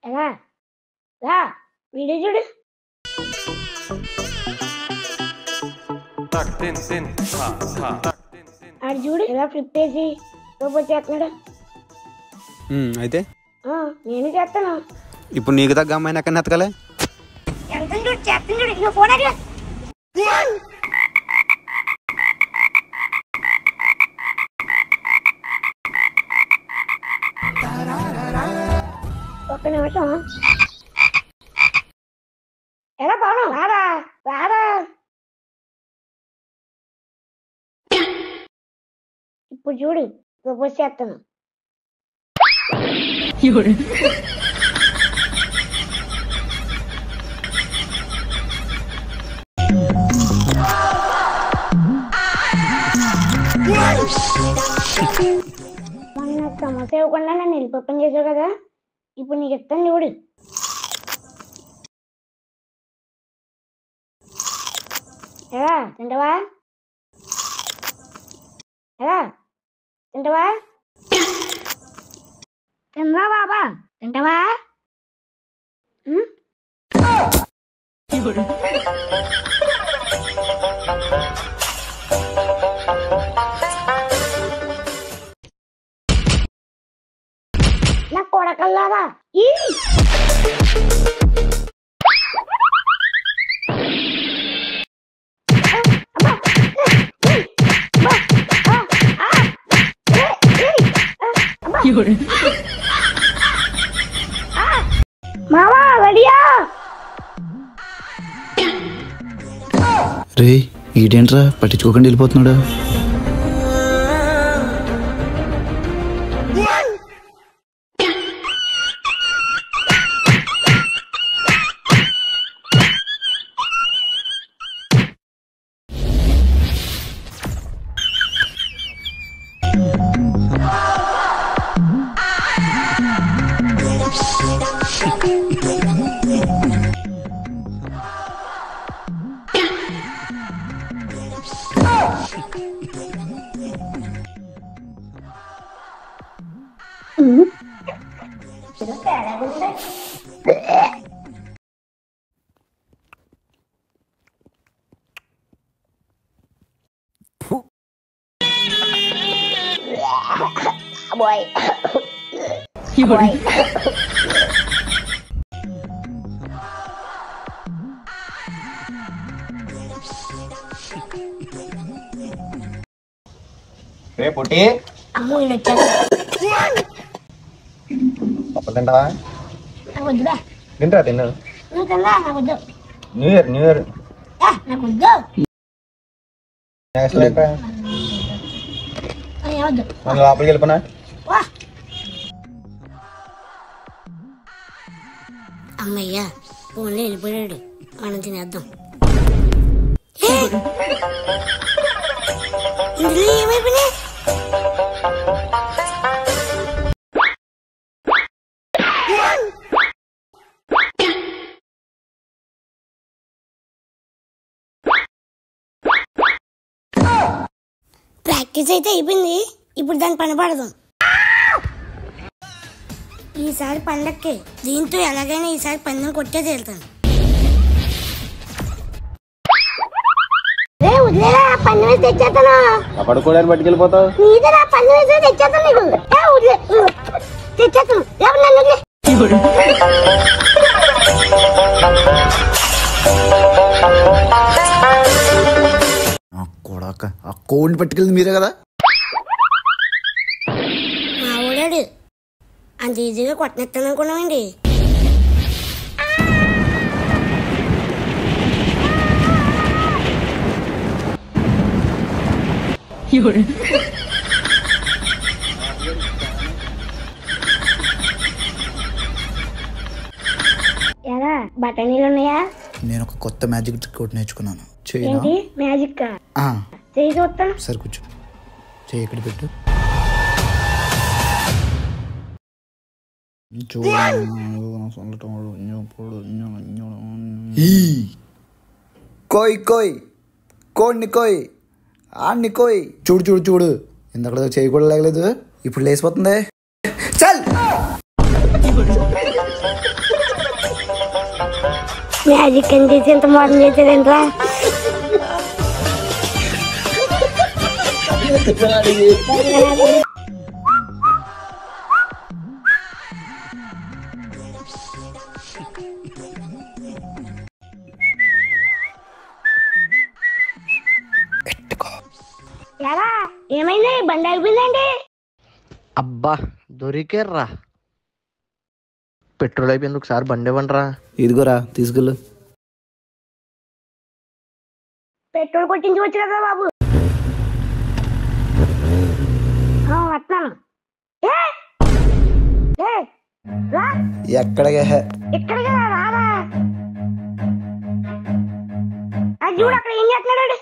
ఎలా రా వీడియో చూడు. ఆడు చూడు ఎలా ఫ్లిప్ చేసి లోపల చేస్తున్నాడు. అయితే నేను చేస్తాను. ఇప్పుడు నీకు తగ్గ అమ్మాయిని ఎక్కడ ఎత్తకలే? ఒక్క నిమిషం. ఎలా బాను రారా రారా. ఇప్పుడు చూడు ప్రపోజ్ చేస్తాను. మొన్న సమస్య ఇవ్వకుండా నన్ను వెళ్ళిపోపని చేసావు కదా, ఇప్పుడు నీకు ఇస్తాను చూడు. ఎలా తింటావా? ఎలా తింటావా? తిందా బాబా తింటావా? నా కొడకల్లారా మావా రెడీయా? రే ఈడేంట్రా పట్టించుకోకుండా వెళ్ళిపోతున్నాడు. Boy. రే పొట్టి అమ్ము నేను వచ్చాను. అప్పుడు తింటావా? నాకు వద్దురా. తింటా తిన్నా. నువ్వు తిన్నా నాకు వద్దు. న్యూ ఇయర్ నాకు వద్దు. లోపలికి వెళ్ళిపోనా? అమ్మయ్యా ఫోన్లో వెళ్ళిపోయాడు, మనం తినేద్దాం. ఇందులో ఏమైపోయినా ప్రాక్టీస్ అయితే అయిపోయింది, ఇప్పుడు దాన్ని పని పడదాం. ఈసారి పండక్కి దీంతో ఎలాగైనా ఈసారి పందెం కొట్టే తీరుతాను. పందెం వేసి తెచ్చేస్తాను. పడుకోవడానికి పట్టుకెళ్ళిపోతావు. నీదేనా పందెం వేసి తెచ్చేస్తాను నీకు. తెచ్చేస్తాను కొడక ఆ కోడిని పట్టుకెళ్ళింది మీరే కదా? మా ఊడాడు అంత ఈజీగా కొట్టనేస్తాను అనుకున్నామండి. ఎలా బఠానీలు ఉన్నాయా? నేను ఒక కొత్త మ్యాజిక్ ట్రిక్ ఒకటి నేర్చుకున్నాను. ఏంటి మ్యాజిక్? చేయి చూస్తాను. సరే కూర్చో. చేయి ఎక్కడ పెట్టు. కోయ్ కోయ్ కోడిని కోయ్ ఆడిని కోయ్. చూడు చూడు చూడు, ఇందాక చేయి కూడా లేగలేదు, ఇప్పుడు లేసిపోతుంది. చల్. మ్యాజిక్ అని చేసి ఎంత మోడల్ చేసేదేంట్రా? ఎలా ఏమైంది? బండి అయిపోయిందండి. అబ్బా దొరికేర్రా, పెట్రోల్ అయిపోయింది. ఒకసారి బండి ఇవ్వండిరా. ఇదిగోరా తీసుకెళ్ళు. పెట్రోల్ కొట్టించుకోవచ్చు కదా బాబు. వస్తున్నాను. ఎక్కడికే ఎక్కడికి రారా? అది చూడు అక్కడ ఏం చేస్తున్నాడు.